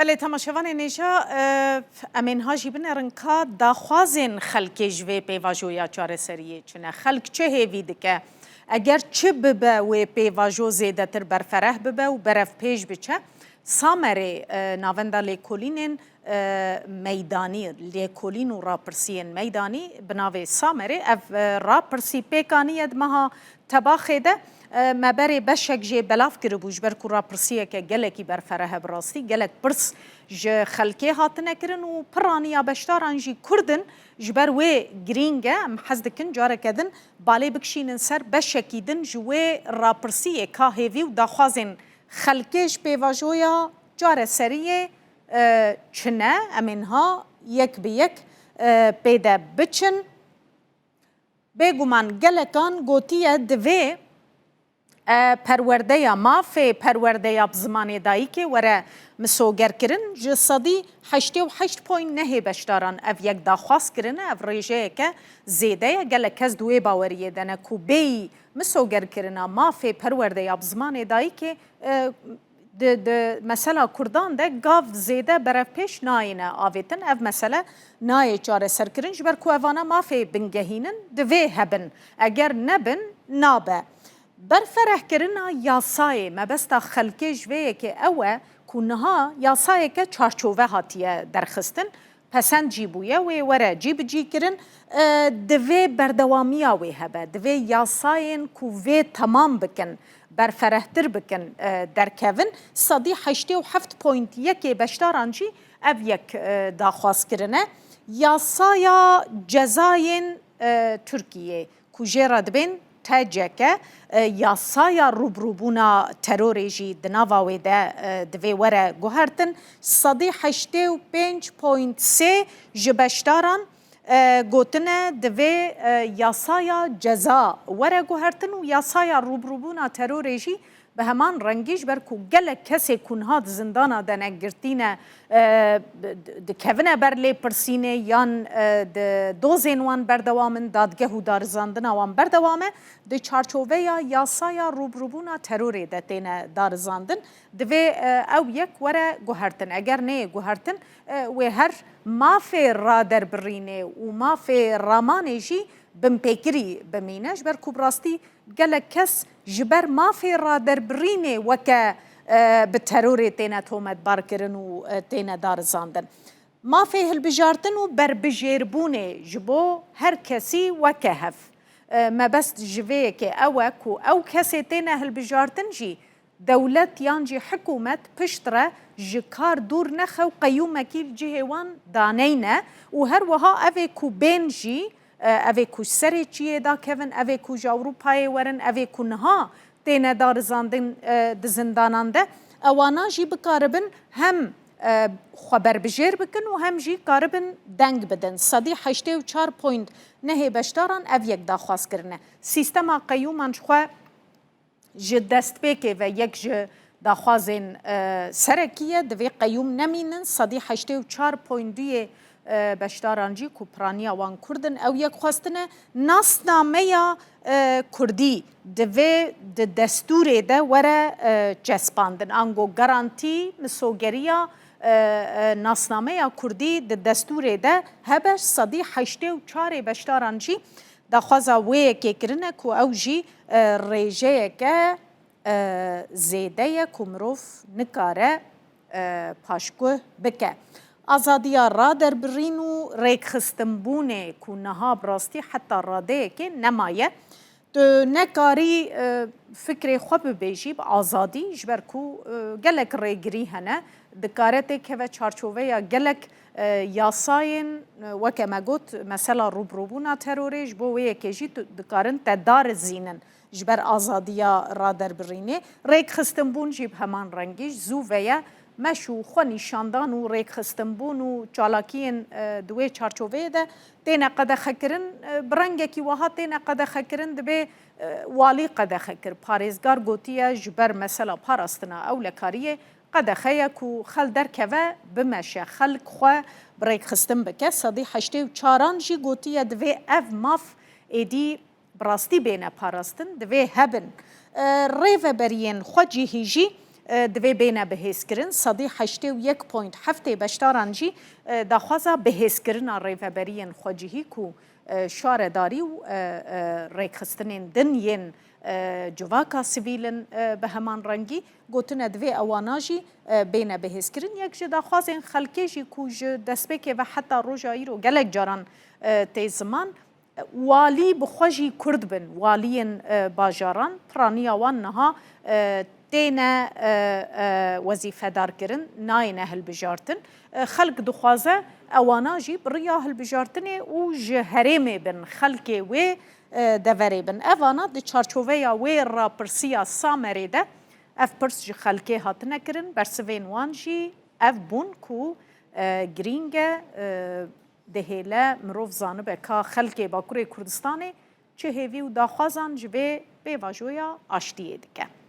بله تماشاوان نیجا امین هاجی بنرنکا داخوازن خلک جوی پیواجویا چاره سریه چنه خلک چه هیوید که اگر چه ببه و پیواجو زیده تر برفره ببه و برف پیش بچه سامره ناوندا لیکولینن میدانی لیکولین و راپرسین میدانی بناوی سامره اف راپرسی پیکانی ادمها تباخه ده مبری بشک جه بلاف کرده بوش بر کورا پرسیه که گلکی برفره براستی گلک پرس ج خلکه هاتنه کرن و پرانیا بشتاران جی کردن جبر و گرینگه ام حزدکن جاره کدن بالی بکشینن سر بشکیدن جوه راپرسیه که هیوی و داخوازن خلکش پیواجویا جاره سریه چنه امینها یک به یک پیدا بچن بگومان گلکان گوتیه دوی پرورده یا مافی پرورده یا بزمانی دایی که وره مسوگر کرن جسدی 88.9 بشتاران اف یک داخواست کرن اف ریجه که زیده یا گل کس دوی باوریه دنه کو بی مسوگر کرن مافی پرورده یا بزمانی دایی که مثلا کردان ده گاف زیده برف پیش ناینه آویتن اف مثلا نای چاره سر کرن جبر کو اوانا مافی بنگهینن دوی هبن اگر نبن نابه برفرح کرنا یاسای مبستا خلکی جویه که اوه کنها یاسای که چارچوبه هاتیه درخستن پسند جیبویه و وره جی کرن دوی بردوامیا وی هبه دوی یاساین کووی تمام بکن برفرحتر بکن درکوین صدی 87.1 بشتاران جی او یک داخواست کرنه یاسایا جزاین ترکیه کجیرا دبین تاجکه یاسایا روبروبونا تروریجی دناواوی ده دوی وره گوهرتن صدی 85.3 جبشتاران گوتنه دوی یاسایا جزا وره گوهرتن و یاسایا روبروبونا تروریجی به همان رنگیش برکو گل کسی کنها زندانا دنه گرتینه دکوینه بر لی پرسینه یان دوزین وان بردوامن دادگه و دارزاندنا وان بردوامه ده چارچوبه یا یاسایا روبروبونا تروری ده تینه دارزاندن دوی او یک وره گوهرتن اگر نه گوهرتن و هر مافی را در برینه و مافی رامانه جی بمپیکری بمینش بر کوبراستی گله کس جبر مافی را در برینه وکه به تروری تینه تومت بار کرن و تینه دار زاندن مافی هلبجارتن و بر بجیربونه جبو هر کسی وکه هف ما بس جوه که او کسی تینه هلبجارتن جی دولت یانجی حکومت پشتره جکار دور نخو قیوم کیل جهوان دانینه و هر وها اوه کو بین جی اوه کو سری چیه دا کون اوه کو جاوروپای ورن اوه کو نها تینه دار زاندن دزندانان ده اوانا جی بکاربن هم خبر بجیر بکن و هم جی کاربن دنگ بدن صدی 84.9 بشتاران او یک داخواست کرنه سیستم قیومان شخواه دست بیکه و یک داخوازن سرکیه دوی قیوم نمینن صدی 84.2 بشتارانجی کوپرانیا وان کردن او یک خواستنه ناسنامه یا کردی دوی دستور ده وره چسپاندن انگو گارانتی مسوگریا ناسنامه یا کردی دستور ده هبش صدی 84 بشتارانجی داخوازا وی که کرنه که او جی ریجه که زیده کمروف نکاره پاشکو بکه آزادیا را در برین و ریک خستنبونه که نها براستی حتی راده که نمایه تو نکاری فکر خواب بیجیب آزادی جبر کو گلک ریگری هنه دکارته که و چارچوبه یا گلک یاساین وکه مگوت مثلا روبروبونا تروریج بوه که جی دکارن تدار زینن جبر آزادیا را در برینه ریک خستنبون جیب همان رنگیش زو ویا مشو خو نشاندان و ریک خستنبون و چالاکین دوی چارچوبه ده تینه قده خکرن برنگه کی وها تینه قده خکرن دبی والی قده خکر پارێزگار گوتیه جبر مثلا پاراستنا او لکاریه قده خیه کو خل درکوه بمشه خلق خو بریک خستن بکه صدی 84 جی گوتیه دوی اف ماف ایدی براستی بینه پاراستن دوی هبن ریو برین خو جی هیجی دوی بینه بهیزکرین صدی 81.7 بشتاران جی داخوازا بهیزکرین ریفبرین خواجهی کو شارداری و ریکخستنین دنین جواکا سیویلن به همان رنگی گوتن دوی اواناجی بینه بهیزکرین یک جدا خوازین خلکی جی کو دستبکه و حتی روژایی رو گلک جاران تیزمان والی بخوجی کرد بن والین باجاران پرانیا وان نها تینا وظیفه دار کرن ناینه هلبجارتن خلق دخوازه اواناجی بریا هلبجارتنه و جهرمه بن خلق و دوره بن اوانا د چارچوبه و را پرسیا سامری ده اف پرس جی خلقه هاتنه کرن برسوین وان جی اف بون کو گرینگه دهیله مروف زانبه که خلق باکوری کردستانه چه هیوی و داخوازان جوه به واجویا آشتیه دکه